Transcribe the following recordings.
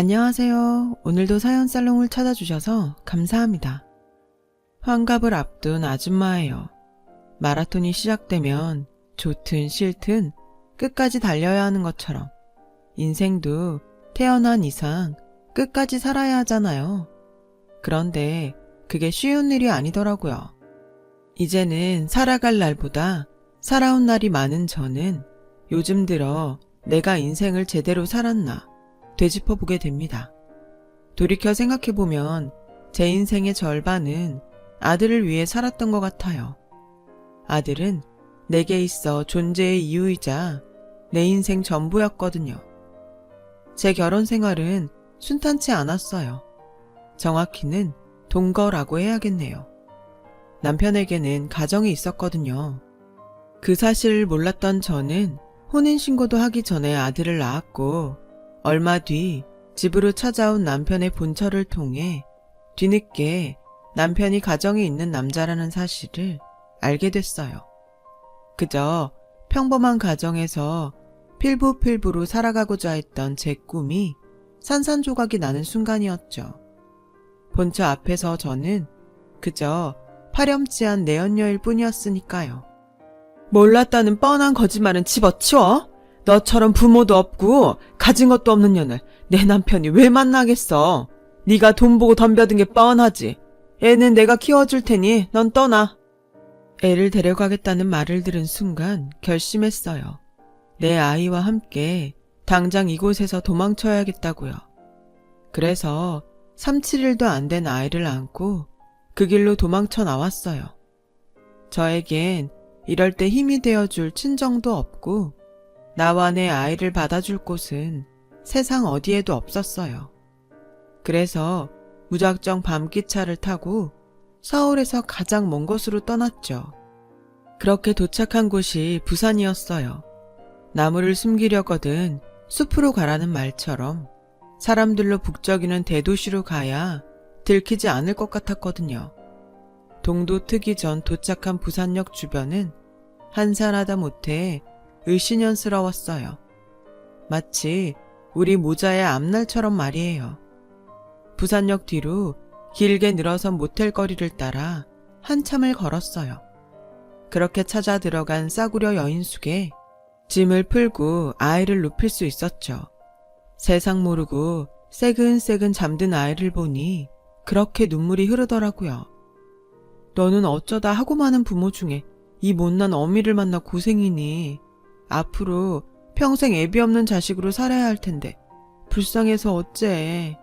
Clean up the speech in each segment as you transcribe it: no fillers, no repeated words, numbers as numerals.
안녕하세요. 오늘도 사연살롱을 찾아주셔서 감사합니다. 환갑을 앞둔 아줌마예요. 마라톤이 시작되면 좋든 싫든 끝까지 달려야 하는 것처럼 인생도 태어난 이상 끝까지 살아야 하잖아요. 그런데 그게 쉬운 일이 아니더라고요. 이제는 살아갈 날보다 살아온 날이 많은 저는 요즘 들어 내가 인생을 제대로 살았나 되짚어보게 됩니다. 돌이켜 생각해보면 제 인생의 절반은 아들을 위해 살았던 것 같아요. 아들은 내게 있어 존재의 이유이자 내 인생 전부였거든요. 제 결혼 생활은 순탄치 않았어요. 정확히는 동거라고 해야겠네요. 남편에게는 가정이 있었거든요. 그 사실을 몰랐던 저는 혼인신고도 하기 전에 아들을 낳았고 얼마 뒤 집으로 찾아온 남편의 본처를 통해 뒤늦게 남편이 가정이 있는 남자라는 사실을 알게 됐어요. 그저 평범한 가정에서 필부필부로 살아가고자 했던 제 꿈이 산산조각이 나는 순간이었죠. 본처 앞에서 저는 그저 파렴치한 내연녀일 뿐이었으니까요. 몰랐다는 뻔한 거짓말은 집어치워? 너처럼 부모도 없고 가진 것도 없는 년을 내 남편이 왜 만나겠어? 네가 돈 보고 덤벼든 게 뻔하지. 애는 내가 키워줄 테니 넌 떠나. 애를 데려가겠다는 말을 들은 순간 결심했어요. 내 아이와 함께 당장 이곳에서 도망쳐야겠다고요. 그래서 3, 7일도 안 된 아이를 안고 그 길로 도망쳐 나왔어요. 저에겐 이럴 때 힘이 되어줄 친정도 없고 나와 내 아이를 받아줄 곳은 세상 어디에도 없었어요. 그래서 무작정 밤기차를 타고 서울에서 가장 먼 곳으로 떠났죠. 그렇게 도착한 곳이 부산이었어요. 나무를 숨기려거든 숲으로 가라는 말처럼 사람들로 북적이는 대도시로 가야 들키지 않을 것 같았거든요. 동도 트기 전 도착한 부산역 주변은 한산하다 못해 을씨년스러웠어요. 마치 우리 모자의 앞날처럼 말이에요. 부산역 뒤로 길게 늘어선 모텔 거리를 따라 한참을 걸었어요. 그렇게 찾아 들어간 싸구려 여인숙에 짐을 풀고 아이를 눕힐 수 있었죠. 세상 모르고 새근새근 잠든 아이를 보니 그렇게 눈물이 흐르더라고요. 너는 어쩌다 하고 많은 부모 중에 이 못난 어미를 만나 고생이니 앞으로 평생 애비 없는 자식으로 살아야 할 텐데 불쌍해서 어째.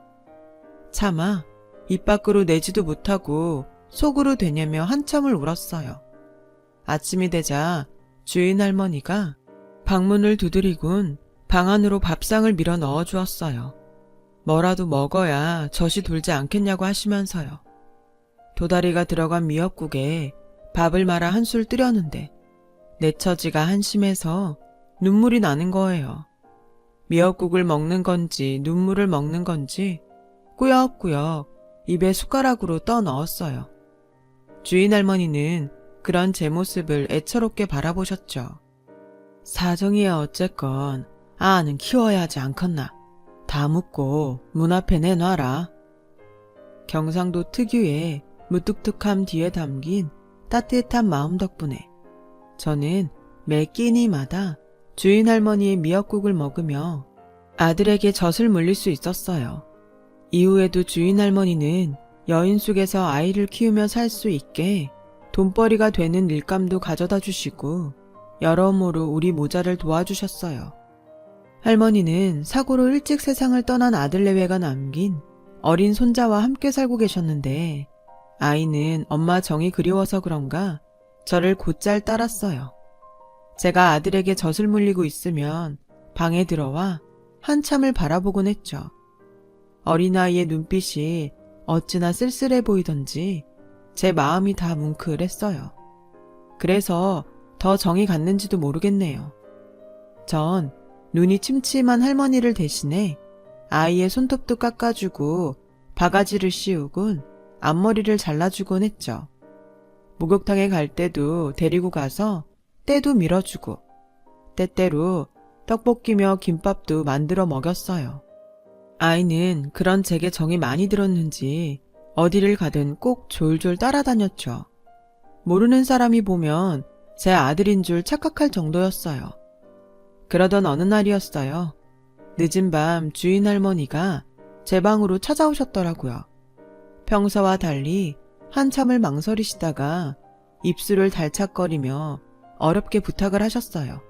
차마 입 밖으로 내지도 못하고 속으로 되냐며 한참을 울었어요. 아침이 되자 주인 할머니가 방문을 두드리곤 방 안으로 밥상을 밀어 넣어 주었어요. 뭐라도 먹어야 젖이 돌지 않겠냐고 하시면서요. 도다리가 들어간 미역국에 밥을 말아 한술 뜨려는데 내 처지가 한심해서 눈물이 나는 거예요. 미역국을 먹는 건지 눈물을 먹는 건지 꾸역꾸역 입에 숟가락으로 떠 넣었어요. 주인 할머니는 그런 제 모습을 애처롭게 바라보셨죠. 사정이야 어쨌건 아는 키워야 하지 않겠나. 다 묻고 문 앞에 내놔라. 경상도 특유의 무뚝뚝함 뒤에 담긴 따뜻한 마음 덕분에 저는 매 끼니마다 주인 할머니의 미역국을 먹으며 아들에게 젖을 물릴 수 있었어요. 이후에도 주인 할머니는 여인숙에서 아이를 키우며 살 수 있게 돈벌이가 되는 일감도 가져다 주시고 여러모로 우리 모자를 도와주셨어요. 할머니는 사고로 일찍 세상을 떠난 아들 내외가 남긴 어린 손자와 함께 살고 계셨는데 아이는 엄마 정이 그리워서 그런가 저를 곧잘 따랐어요. 제가 아들에게 젖을 물리고 있으면 방에 들어와 한참을 바라보곤 했죠. 어린아이의 눈빛이 어찌나 쓸쓸해 보이던지 제 마음이 다 뭉클했어요. 그래서 더 정이 갔는지도 모르겠네요. 전 눈이 침침한 할머니를 대신해 아이의 손톱도 깎아주고 바가지를 씌우곤 앞머리를 잘라주곤 했죠. 목욕탕에 갈 때도 데리고 가서 때도 밀어주고 때때로 떡볶이며 김밥도 만들어 먹였어요. 아이는 그런 제게 정이 많이 들었는지 어디를 가든 꼭 졸졸 따라다녔죠. 모르는 사람이 보면 제 아들인 줄 착각할 정도였어요. 그러던 어느 날이었어요. 늦은 밤 주인 할머니가 제 방으로 찾아오셨더라고요. 평소와 달리 한참을 망설이시다가 입술을 달착거리며 어렵게 부탁을 하셨어요.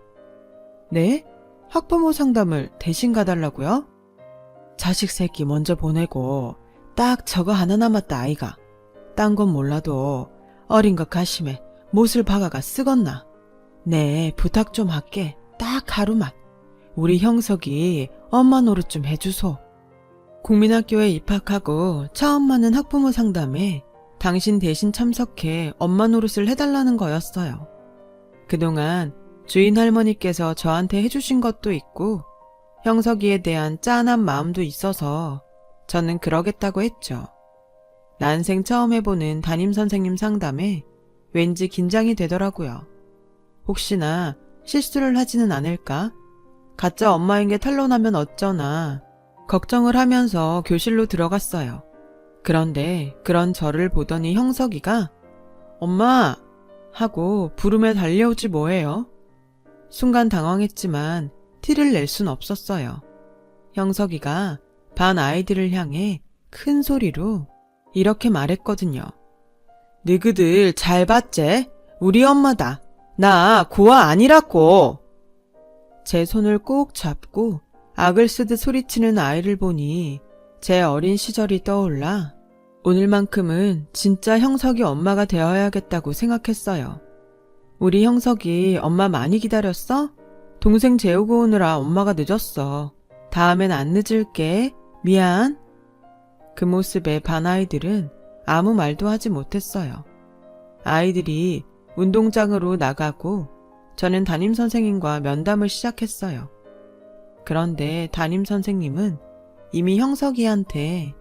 네? 학부모 상담을 대신 가달라고요? 자식 새끼 먼저 보내고 딱 저거 하나 남았다 아이가. 딴 건 몰라도 어린 것 가심에 못을 박아가 쓰겄나. 네, 부탁 좀 할게. 딱 하루만. 우리 형석이 엄마 노릇 좀 해주소. 국민학교에 입학하고 처음 맞는 학부모 상담에 당신 대신 참석해 엄마 노릇을 해달라는 거였어요. 그동안 주인 할머니께서 저한테 해주신 것도 있고 형석이에 대한 짠한 마음도 있어서 저는 그러겠다고 했죠. 난생 처음 해보는 담임선생님 상담에 왠지 긴장이 되더라고요. 혹시나 실수를 하지는 않을까? 가짜 엄마인 게 탄로나면 어쩌나 걱정을 하면서 교실로 들어갔어요. 그런데 그런 저를 보더니 형석이가 엄마! 하고 부르며 달려오지 뭐예요? 순간 당황했지만 티를 낼 순 없었어요. 형석이가 반 아이들을 향해 큰 소리로 이렇게 말했거든요. 너희들 잘 봤제? 우리 엄마다. 나 고아 아니라고. 제 손을 꼭 잡고 악을 쓰듯 소리치는 아이를 보니 제 어린 시절이 떠올라 오늘만큼은 진짜 형석이 엄마가 되어야겠다고 생각했어요. 우리 형석이 엄마 많이 기다렸어? 동생 재우고 오느라 엄마가 늦었어. 다음엔 안 늦을게. 미안. 그 모습에 반 아이들은 아무 말도 하지 못했어요. 아이들이 운동장으로 나가고 저는 담임선생님과 면담을 시작했어요. 그런데 담임선생님은 이미 형석이한테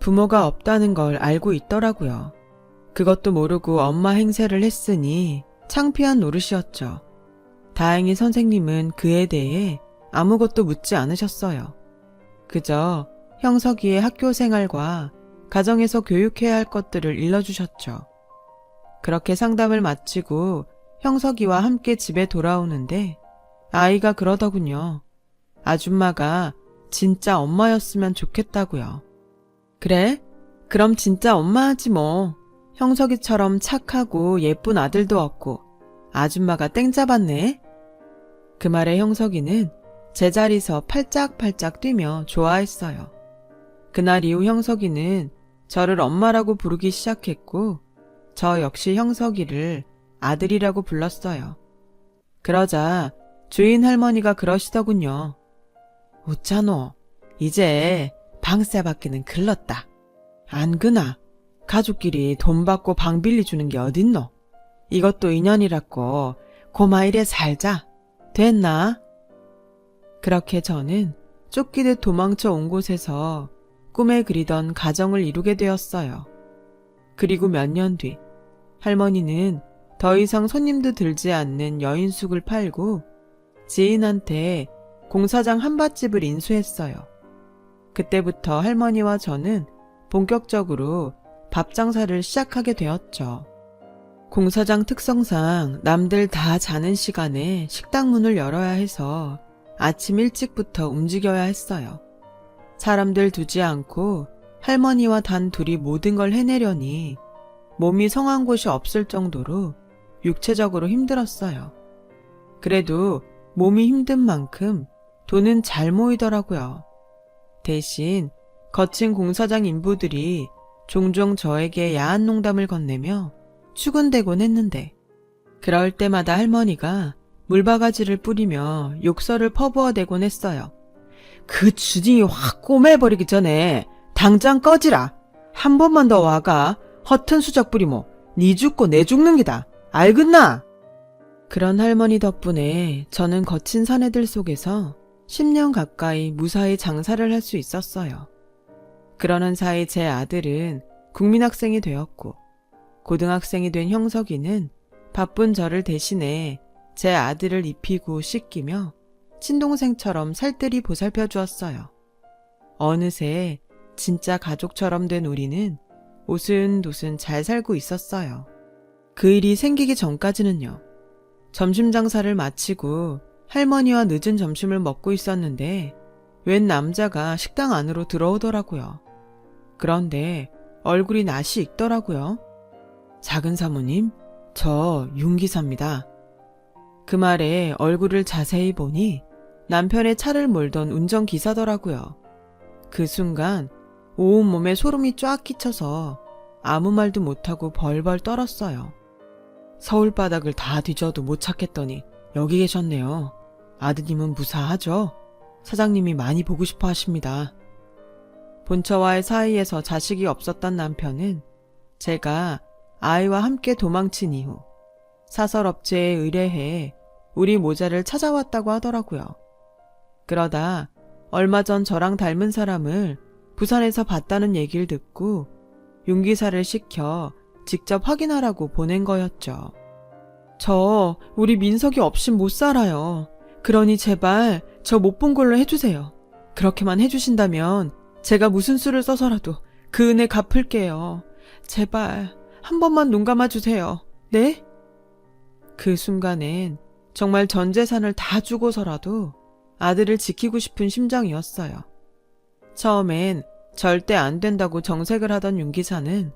부모가 없다는 걸 알고 있더라고요. 그것도 모르고 엄마 행세를 했으니 창피한 노릇이었죠. 다행히 선생님은 그에 대해 아무것도 묻지 않으셨어요. 그저 형석이의 학교 생활과 가정에서 교육해야 할 것들을 일러주셨죠. 그렇게 상담을 마치고 형석이와 함께 집에 돌아오는데 아이가 그러더군요. 아줌마가 진짜 엄마였으면 좋겠다고요. 그래? 그럼 진짜 엄마 하지 뭐. 형석이처럼 착하고 예쁜 아들도 없고 아줌마가 땡 잡았네. 그 말에 형석이는 제자리서 팔짝팔짝 뛰며 좋아했어요. 그날 이후 형석이는 저를 엄마라고 부르기 시작했고 저 역시 형석이를 아들이라고 불렀어요. 그러자 주인 할머니가 그러시더군요. 웃자노, 이제 방세 받기는 글렀다. 안 그나? 가족끼리 돈 받고 방 빌려주는 게 어딨노? 이것도 인연이라고 고마이래 살자. 됐나? 그렇게 저는 쫓기듯 도망쳐 온 곳에서 꿈에 그리던 가정을 이루게 되었어요. 그리고 몇 년 뒤 할머니는 더 이상 손님도 들지 않는 여인숙을 팔고 지인한테 공사장 한밭집을 인수했어요. 그때부터 할머니와 저는 본격적으로 밥 장사를 시작하게 되었죠. 공사장 특성상 남들 다 자는 시간에 식당 문을 열어야 해서 아침 일찍부터 움직여야 했어요. 사람들 두지 않고 할머니와 단 둘이 모든 걸 해내려니 몸이 성한 곳이 없을 정도로 육체적으로 힘들었어요. 그래도 몸이 힘든 만큼 돈은 잘 모이더라고요. 대신 거친 공사장 인부들이 종종 저에게 야한 농담을 건네며 추근대곤 했는데 그럴 때마다 할머니가 물바가지를 뿌리며 욕설을 퍼부어대곤 했어요. 그 주둥이 확 꼬매버리기 전에 당장 꺼지라. 한 번만 더 와가 허튼 수작 부리모 니 죽고 내 죽는 기다. 알겠나? 그런 할머니 덕분에 저는 거친 사내들 속에서 10년 가까이 무사히 장사를 할 수 있었어요. 그러는 사이 제 아들은 국민학생이 되었고 고등학생이 된 형석이는 바쁜 저를 대신해 제 아들을 입히고 씻기며 친동생처럼 살뜰히 보살펴 주었어요. 어느새 진짜 가족처럼 된 우리는 오순도순 잘 살고 있었어요. 그 일이 생기기 전까지는요. 점심 장사를 마치고 할머니와 늦은 점심을 먹고 있었는데 웬 남자가 식당 안으로 들어오더라고요. 그런데 얼굴이 낯이 익더라고요. 작은 사모님, 저 윤기사입니다. 그 말에 얼굴을 자세히 보니 남편의 차를 몰던 운전기사더라고요. 그 순간 온몸에 소름이 쫙 끼쳐서 아무 말도 못하고 벌벌 떨었어요. 서울 바닥을 다 뒤져도 못 찾겠더니 여기 계셨네요. 아드님은 무사하죠? 사장님이 많이 보고 싶어 하십니다. 본처와의 사이에서 자식이 없었던 남편은 제가 아이와 함께 도망친 이후 사설업체에 의뢰해 우리 모자를 찾아왔다고 하더라고요. 그러다 얼마 전 저랑 닮은 사람을 부산에서 봤다는 얘기를 듣고 윤기사를 시켜 직접 확인하라고 보낸 거였죠. 저 우리 민석이 없인 못 살아요. 그러니 제발 저 못 본 걸로 해주세요. 그렇게만 해주신다면 제가 무슨 수를 써서라도 그 은혜 갚을게요. 제발 한 번만 눈 감아주세요. 네? 그 순간엔 정말 전 재산을 다 주고서라도 아들을 지키고 싶은 심정이었어요. 처음엔 절대 안 된다고 정색을 하던 윤기사는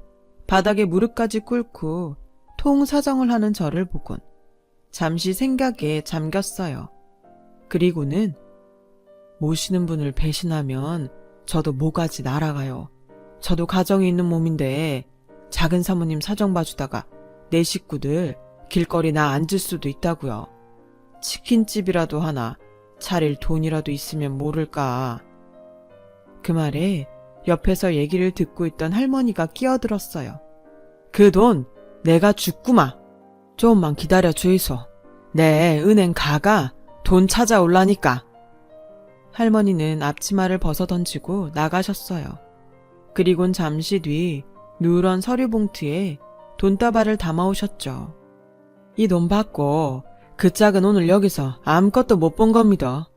바닥에 무릎까지 꿇고 통사정을 하는 저를 보곤 잠시 생각에 잠겼어요. 그리고는 모시는 분을 배신하면 저도 모가지 날아가요. 저도 가정이 있는 몸인데 작은 사모님 사정 봐주다가 내 식구들 길거리 나 앉을 수도 있다고요. 치킨집이라도 하나 차릴 돈이라도 있으면 모를까. 그 말에 옆에서 얘기를 듣고 있던 할머니가 끼어들었어요. 그 돈 내가 줬구마. 좀만 기다려 주이소. 내 은행 가가 돈 찾아올라니까. 할머니는 앞치마를 벗어던지고 나가셨어요. 그리곤 잠시 뒤 누런 서류 봉투에 돈다발을 담아오셨죠. 이 돈 받고 그 짝은 오늘 여기서 아무것도 못 본 겁니다.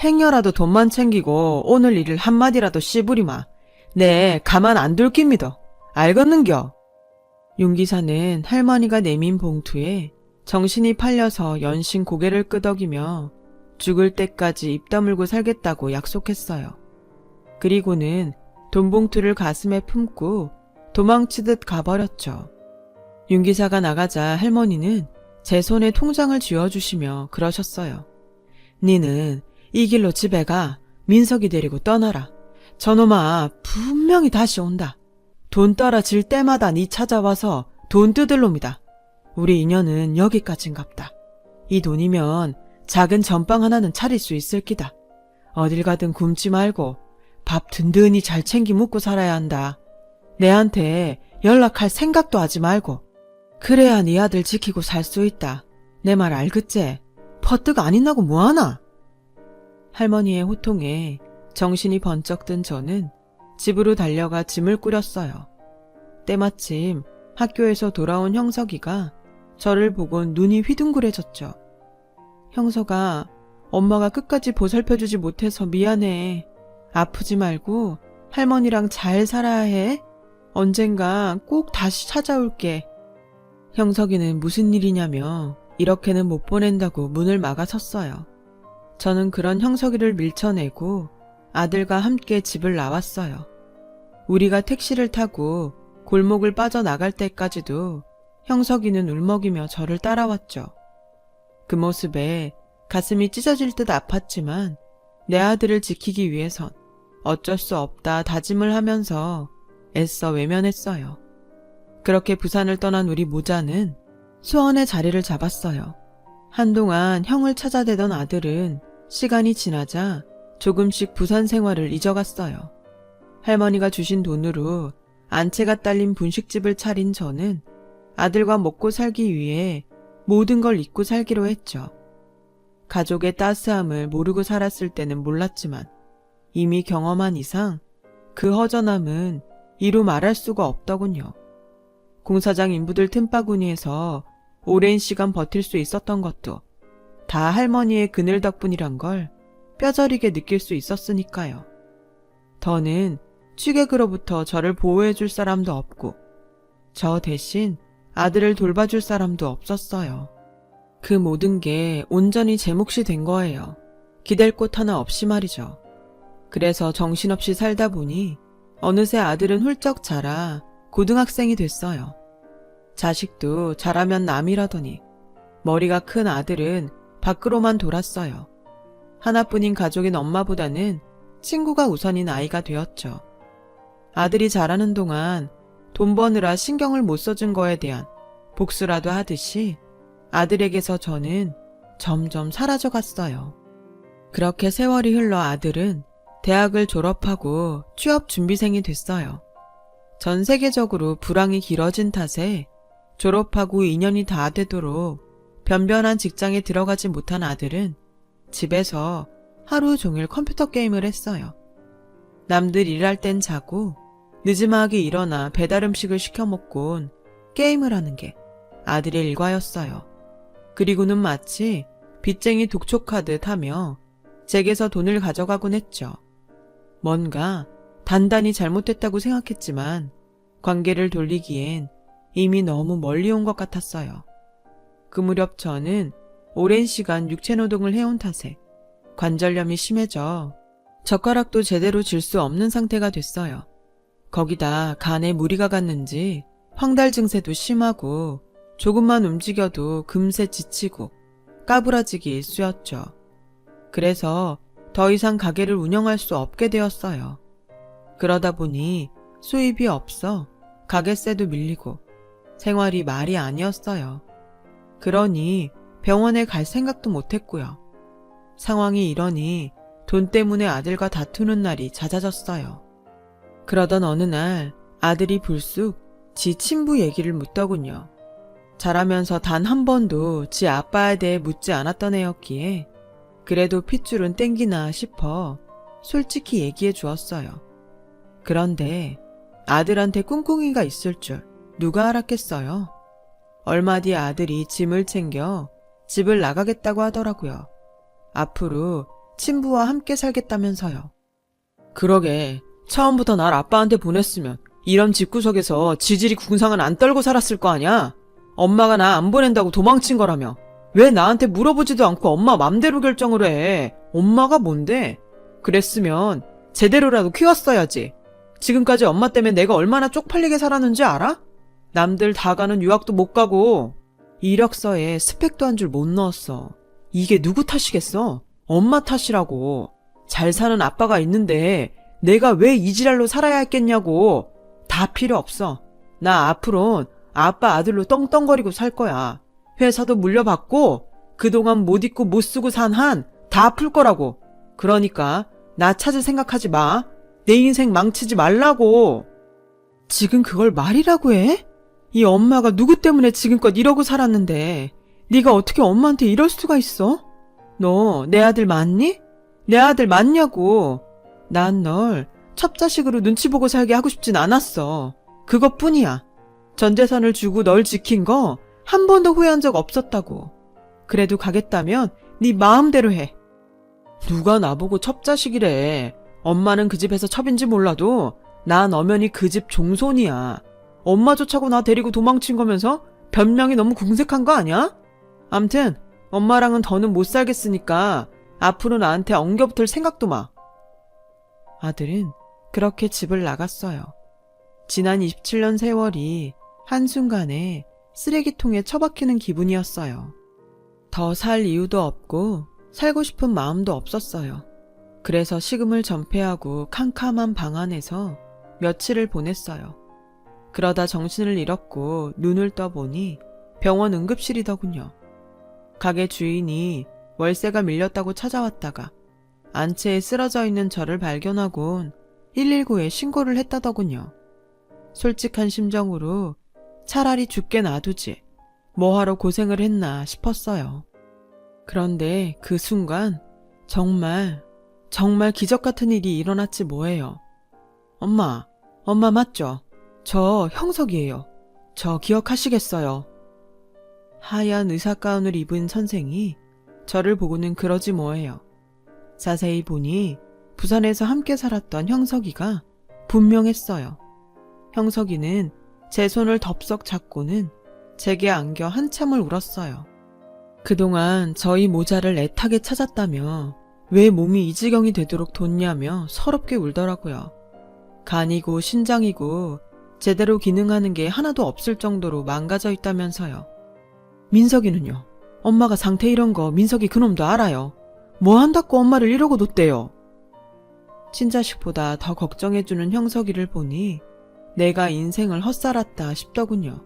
행여라도 돈만 챙기고 오늘 일을 한마디라도 씨부리마. 네, 가만 안 둘 깁니다. 알겠는겨? 윤기사는 할머니가 내민 봉투에 정신이 팔려서 연신 고개를 끄덕이며 죽을 때까지 입 다물고 살겠다고 약속했어요. 그리고는 돈봉투를 가슴에 품고 도망치듯 가버렸죠. 윤기사가 나가자 할머니는 제 손에 통장을 쥐어주시며 그러셨어요. 니는 이 길로 집에 가 민석이 데리고 떠나라. 저놈아 분명히 다시 온다. 돈 떨어질 때마다 니 찾아와서 돈 뜯을 놈이다. 우리 인연은 여기까진갑다. 이 돈이면 작은 전빵 하나는 차릴 수 있을 기다. 어딜 가든 굶지 말고 밥 든든히 잘 챙기 먹고 살아야 한다. 내한테 연락할 생각도 하지 말고. 그래야 네 아들 지키고 살 수 있다. 내 말 알겠지? 퍼뜩 안 있나고 뭐하나? 할머니의 호통에 정신이 번쩍 든 저는 집으로 달려가 짐을 꾸렸어요. 때마침 학교에서 돌아온 형석이가 저를 보곤 눈이 휘둥그레졌죠. 형석아, 엄마가 끝까지 보살펴주지 못해서 미안해. 아프지 말고 할머니랑 잘 살아야 해. 언젠가 꼭 다시 찾아올게. 형석이는 무슨 일이냐며 이렇게는 못 보낸다고 문을 막아섰어요. 저는 그런 형석이를 밀쳐내고 아들과 함께 집을 나왔어요. 우리가 택시를 타고 골목을 빠져나갈 때까지도 형석이는 울먹이며 저를 따라왔죠. 그 모습에 가슴이 찢어질 듯 아팠지만 내 아들을 지키기 위해선 어쩔 수 없다 다짐을 하면서 애써 외면했어요. 그렇게 부산을 떠난 우리 모자는 수원에 자리를 잡았어요. 한동안 형을 찾아대던 아들은 시간이 지나자 조금씩 부산 생활을 잊어갔어요. 할머니가 주신 돈으로 안채가 딸린 분식집을 차린 저는 아들과 먹고 살기 위해 모든 걸 잊고 살기로 했죠. 가족의 따스함을 모르고 살았을 때는 몰랐지만 이미 경험한 이상 그 허전함은 이루 말할 수가 없더군요. 공사장 인부들 틈바구니에서 오랜 시간 버틸 수 있었던 것도 다 할머니의 그늘 덕분이란 걸 뼈저리게 느낄 수 있었으니까요. 더는 취객으로부터 저를 보호해줄 사람도 없고 저 대신 아들을 돌봐줄 사람도 없었어요. 그 모든 게 온전히 제 몫이 된 거예요. 기댈 곳 하나 없이 말이죠. 그래서 정신없이 살다 보니 어느새 아들은 훌쩍 자라 고등학생이 됐어요. 자식도 자라면 남이라더니 머리가 큰 아들은 밖으로만 돌았어요. 하나뿐인 가족인 엄마보다는 친구가 우선인 아이가 되었죠. 아들이 자라는 동안 돈 버느라 신경을 못 써준 거에 대한 복수라도 하듯이 아들에게서 저는 점점 사라져갔어요. 그렇게 세월이 흘러 아들은 대학을 졸업하고 취업 준비생이 됐어요. 전 세계적으로 불황이 길어진 탓에 졸업하고 2년이 다 되도록 변변한 직장에 들어가지 못한 아들은 집에서 하루 종일 컴퓨터 게임을 했어요. 남들 일할 땐 자고 늦지막이 일어나 배달 음식을 시켜 먹곤 게임을 하는 게 아들의 일과였어요. 그리고는 마치 빚쟁이 독촉하듯 하며 제게서 돈을 가져가곤 했죠. 뭔가 단단히 잘못됐다고 생각했지만 관계를 돌리기엔 이미 너무 멀리 온 것 같았어요. 그 무렵 저는 오랜 시간 육체노동을 해온 탓에 관절염이 심해져 젓가락도 제대로 쥘 수 없는 상태가 됐어요. 거기다 간에 무리가 갔는지 황달 증세도 심하고 조금만 움직여도 금세 지치고 까부라지기 일쑤였죠. 그래서 더 이상 가게를 운영할 수 없게 되었어요. 그러다 보니 수입이 없어 가게세도 밀리고 생활이 말이 아니었어요. 그러니 병원에 갈 생각도 못했고요. 상황이 이러니 돈 때문에 아들과 다투는 날이 잦아졌어요. 그러던 어느 날 아들이 불쑥 지 친부 얘기를 묻더군요. 자라면서 단 한 번도 지 아빠에 대해 묻지 않았던 애였기에 그래도 핏줄은 땡기나 싶어 솔직히 얘기해 주었어요. 그런데 아들한테 꿍꿍이가 있을 줄 누가 알았겠어요? 얼마 뒤 아들이 짐을 챙겨 집을 나가겠다고 하더라고요. 앞으로 친부와 함께 살겠다면서요. 그러게, 처음부터 날 아빠한테 보냈으면 이런 집구석에서 지질이 궁상은 안 떨고 살았을 거 아냐? 엄마가 나 안 보낸다고 도망친 거라며. 왜 나한테 물어보지도 않고 엄마 맘대로 결정을 해? 엄마가 뭔데? 그랬으면 제대로라도 키웠어야지. 지금까지 엄마 때문에 내가 얼마나 쪽팔리게 살았는지 알아? 남들 다 가는 유학도 못 가고 이력서에 스펙도 한 줄 못 넣었어. 이게 누구 탓이겠어? 엄마 탓이라고. 잘 사는 아빠가 있는데 내가 왜 이 지랄로 살아야 했겠냐고. 다 필요 없어. 나 앞으론 아빠 아들로 떵떵거리고 살 거야. 회사도 물려받고 그동안 못 입고 못 쓰고 산 한 다 풀 거라고. 그러니까 나 찾을 생각하지 마. 내 인생 망치지 말라고. 지금 그걸 말이라고 해? 이 엄마가 누구 때문에 지금껏 이러고 살았는데 네가 어떻게 엄마한테 이럴 수가 있어? 너 내 아들 맞니? 내 아들 맞냐고. 난 널 첩자식으로 눈치 보고 살게 하고 싶진 않았어. 그것뿐이야. 전 재산을 주고 널 지킨 거 한 번도 후회한 적 없었다고. 그래도 가겠다면 네 마음대로 해. 누가 나보고 첩자식이래. 엄마는 그 집에서 첩인지 몰라도 난 엄연히 그 집 종손이야. 엄마조차고 나 데리고 도망친 거면서 변명이 너무 궁색한 거 아니야? 암튼 엄마랑은 더는 못 살겠으니까 앞으로 나한테 엉겨붙을 생각도 마. 아들은 그렇게 집을 나갔어요. 지난 27년 세월이 한순간에 쓰레기통에 처박히는 기분이었어요. 더 살 이유도 없고 살고 싶은 마음도 없었어요. 그래서 식음을 전폐하고 캄캄한 방 안에서 며칠을 보냈어요. 그러다 정신을 잃었고 눈을 떠보니 병원 응급실이더군요. 가게 주인이 월세가 밀렸다고 찾아왔다가 안채에 쓰러져 있는 저를 발견하곤 119에 신고를 했다더군요. 솔직한 심정으로 차라리 죽게 놔두지 뭐하러 고생을 했나 싶었어요. 그런데 그 순간 정말 기적 같은 일이 일어났지 뭐예요. 엄마 맞죠? 저 형석이에요. 저 기억하시겠어요? 하얀 의사가운을 입은 선생이 저를 보고는 그러지 뭐예요. 자세히 보니 부산에서 함께 살았던 형석이가 분명했어요. 형석이는 제 손을 덥석 잡고는 제게 안겨 한참을 울었어요. 그동안 저희 모자를 애타게 찾았다며 왜 몸이 이 지경이 되도록 뒀냐며 서럽게 울더라고요. 간이고 신장이고 제대로 기능하는 게 하나도 없을 정도로 망가져 있다면서요. 민석이는요? 엄마가 상태 이런 거 민석이 그놈도 알아요. 뭐 한다고 엄마를 이러고 뒀대요. 친자식보다 더 걱정해주는 형석이를 보니 내가 인생을 헛살았다 싶더군요.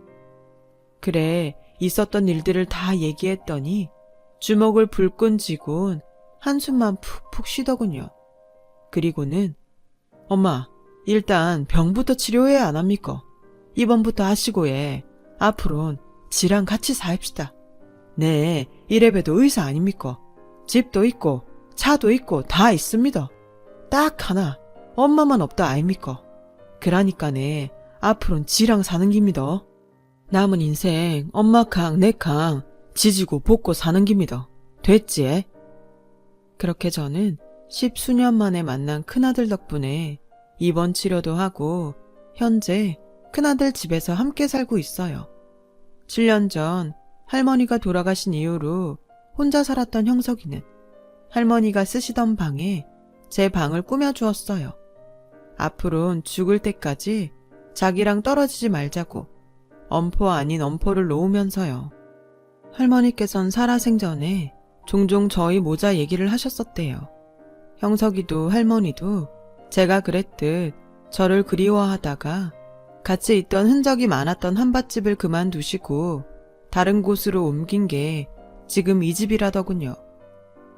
그래, 있었던 일들을 다 얘기했더니 주먹을 불끈 쥐곤 한숨만 푹푹 쉬더군요. 그리고는 엄마, 일단 병부터 치료해야 안 합니까? 이번부터 하시고 해. 앞으론 지랑 같이 사입시다. 네, 이래봬도 의사 아닙니까? 집도 있고 차도 있고 다 있습니다. 딱 하나, 엄마만 없다 아닙니까? 그러니까네, 앞으론 지랑 사는 깁니다. 남은 인생 엄마 강, 내 강 지지고 볶고 사는 깁니다. 됐지? 그렇게 저는 10수년 만에 만난 큰아들 덕분에 입원 치료도 하고 현재 큰아들 집에서 함께 살고 있어요. 7년 전 할머니가 돌아가신 이후로 혼자 살았던 형석이는 할머니가 쓰시던 방에 제 방을 꾸며주었어요. 앞으론 죽을 때까지 자기랑 떨어지지 말자고 엄포 아닌 엄포를 놓으면서요. 할머니께선 살아생전에 종종 저희 모자 얘기를 하셨었대요. 형석이도 할머니도 제가 그랬듯 저를 그리워하다가 같이 있던 흔적이 많았던 한밭집을 그만두시고 다른 곳으로 옮긴 게 지금 이 집이라더군요.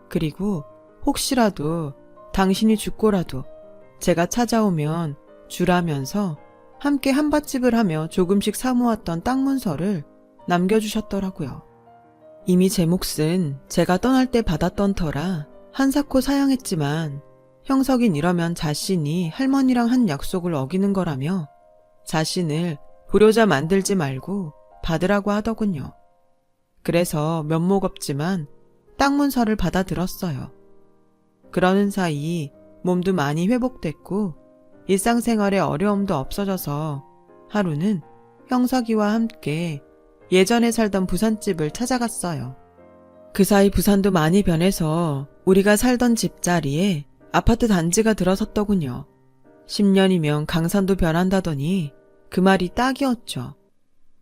그리고 혹시라도 당신이 죽고라도 제가 찾아오면 주라면서 함께 한밭집을 하며 조금씩 사모았던 땅 문서를 남겨주셨더라고요. 이미 제 몫은 제가 떠날 때 받았던 터라 한사코 사양했지만 형석인 이러면 자신이 할머니랑 한 약속을 어기는 거라며 자신을 불효자 만들지 말고 받으라고 하더군요. 그래서 면목 없지만 땅 문서를 받아들었어요. 그러는 사이 몸도 많이 회복됐고 일상생활에 어려움도 없어져서 하루는 형석이와 함께 예전에 살던 부산집을 찾아갔어요. 그 사이 부산도 많이 변해서 우리가 살던 집자리에 아파트 단지가 들어섰더군요. 10년이면 강산도 변한다더니 그 말이 딱이었죠.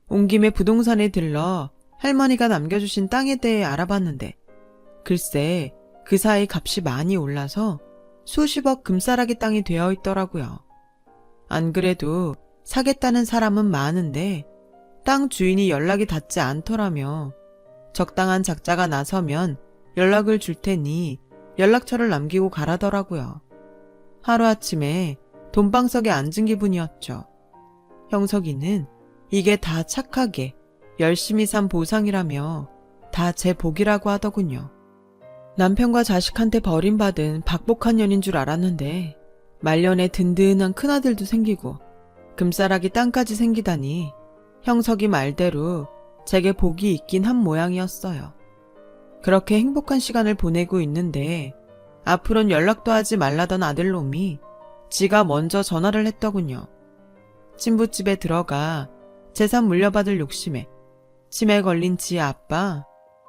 온 김에 부동산에 들러 할머니가 남겨주신 땅에 대해 알아봤는데 글쎄 그 사이 값이 많이 올라서 수십억 금싸라기 땅이 되어 있더라고요. 안 그래도 사겠다는 사람은 많은데 땅 주인이 연락이 닿지 않더라며 적당한 작자가 나서면 연락을 줄 테니 연락처를 남기고 가라더라고요. 하루아침에 돈방석에 앉은 기분이었죠. 형석이는 이게 다 착하게 열심히 산 보상이라며 다 제 복이라고 하더군요. 남편과 자식한테 버림받은 박복한 년인 줄 알았는데 말년에 든든한 큰아들도 생기고 금싸라기 땅까지 생기다니 형석이 말대로 제게 복이 있긴 한 모양이었어요. 그렇게 행복한 시간을 보내고 있는데 앞으론 연락도 하지 말라던 아들놈이 지가 먼저 전화를 했더군요. 친부집에 들어가 재산 물려받을 욕심에 치매 걸린 지 아빠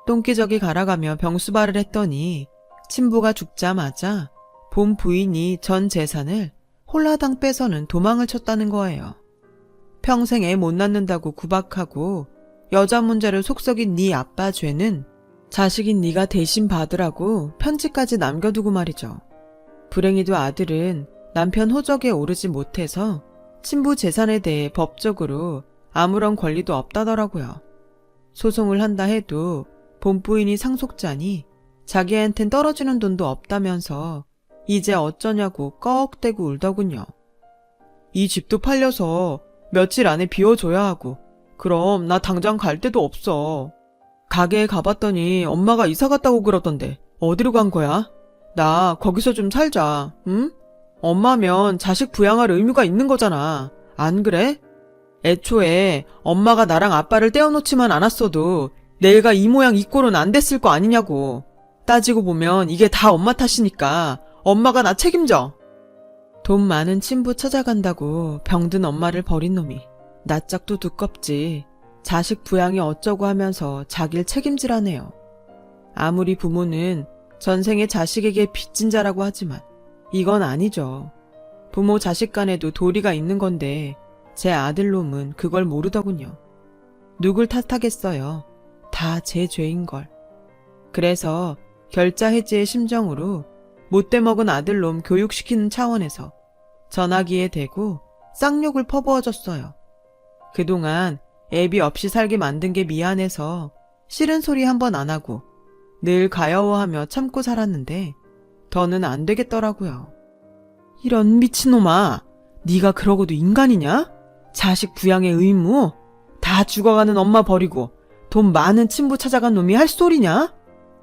똥기저귀 갈아가며 병수발을 했더니 친부가 죽자마자 본 부인이 전 재산을 홀라당 빼서는 도망을 쳤다는 거예요. 평생 애 못 낳는다고 구박하고 여자 문제를 속썩인 네 아빠 죄는 자식인 네가 대신 받으라고 편지까지 남겨두고 말이죠. 불행히도 아들은 남편 호적에 오르지 못해서 친부 재산에 대해 법적으로 아무런 권리도 없다더라고요. 소송을 한다 해도 본부인이 상속자니 자기한텐 떨어지는 돈도 없다면서 이제 어쩌냐고 꺽대고 울더군요. 이 집도 팔려서 며칠 안에 비워줘야 하고 그럼 나 당장 갈 데도 없어. 가게에 가봤더니 엄마가 이사 갔다고 그러던데 어디로 간 거야? 나 거기서 좀 살자, 응? 엄마면 자식 부양할 의무가 있는 거잖아. 안 그래? 애초에 엄마가 나랑 아빠를 떼어놓지만 않았어도 내가 이 모양 이 꼴은 안 됐을 거 아니냐고. 따지고 보면 이게 다 엄마 탓이니까 엄마가 나 책임져. 돈 많은 친부 찾아간다고 병든 엄마를 버린 놈이 낯짝도 두껍지. 자식 부양이 어쩌고 하면서 자기를 책임지라네요. 아무리 부모는 전생에 자식에게 빚진 자라고 하지만 이건 아니죠. 부모 자식 간에도 도리가 있는 건데 제 아들놈은 그걸 모르더군요. 누굴 탓하겠어요. 다 제 죄인걸. 그래서 결자해지의 심정으로 못돼 먹은 아들놈 교육시키는 차원에서 전화기에 대고 쌍욕을 퍼부어줬어요. 그동안 애비 없이 살게 만든 게 미안해서 싫은 소리 한 번 안 하고 늘 가여워하며 참고 살았는데 더는 안 되겠더라고요. 이런 미친놈아, 네가 그러고도 인간이냐? 자식 부양의 의무? 다 죽어가는 엄마 버리고 돈 많은 친부 찾아간 놈이 할 소리냐?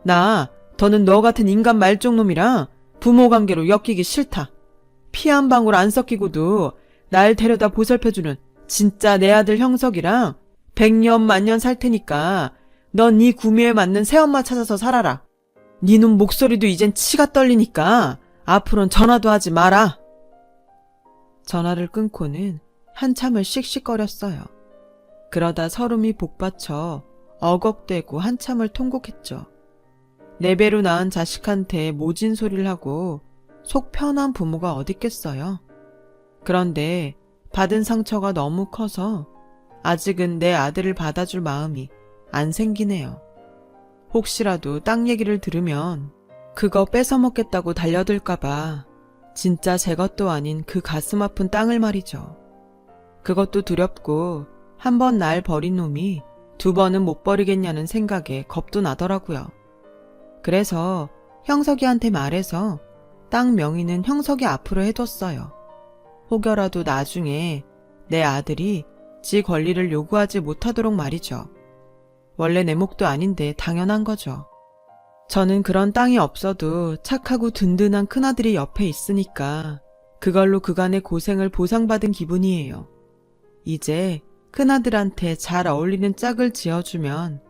나 더는 너 같은 인간 말종놈이랑 부모 관계로 엮이기 싫다. 피 한 방울 안 섞이고도 날 데려다 보살펴주는 진짜 내 아들 형석이랑 100년 만년 살 테니까 넌 네 구미에 맞는 새엄마 찾아서 살아라. 네 놈 목소리도 이젠 치가 떨리니까 앞으론 전화도 하지 마라. 전화를 끊고는 한참을 씩씩거렸어요. 그러다 서름이 복받쳐 어걱대고 한참을 통곡했죠. 네 배로 낳은 자식한테 모진 소리를 하고 속 편한 부모가 어딨겠어요. 그런데 받은 상처가 너무 커서 아직은 내 아들을 받아줄 마음이 안 생기네요. 혹시라도 땅 얘기를 들으면 그거 뺏어먹겠다고 달려들까봐 진짜 제 것도 아닌 그 가슴 아픈 땅을 말이죠. 그것도 두렵고 한 번 날 버린 놈이 두 번은 못 버리겠냐는 생각에 겁도 나더라고요. 그래서 형석이한테 말해서 땅 명의는 형석이 앞으로 해뒀어요. 혹여라도 나중에 내 아들이 지 권리를 요구하지 못하도록 말이죠. 원래 내 몫도 아닌데 당연한 거죠. 저는 그런 땅이 없어도 착하고 든든한 큰아들이 옆에 있으니까 그걸로 그간의 고생을 보상받은 기분이에요. 이제 큰아들한테 잘 어울리는 짝을 지어주면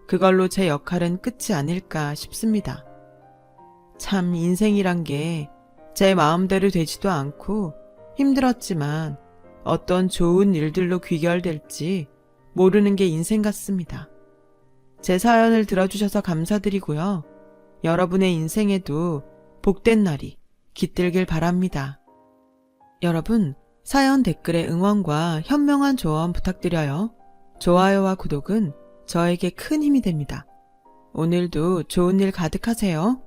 그걸로 제 역할은 끝이 아닐까 싶습니다. 참 인생이란 게 제 마음대로 되지도 않고 힘들었지만 어떤 좋은 일들로 귀결될지 모르는 게 인생 같습니다. 제 사연을 들어주셔서 감사드리고요. 여러분의 인생에도 복된 날이 깃들길 바랍니다. 여러분, 사연 댓글에 응원과 현명한 조언 부탁드려요. 좋아요와 구독은 저에게 큰 힘이 됩니다. 오늘도 좋은 일 가득하세요.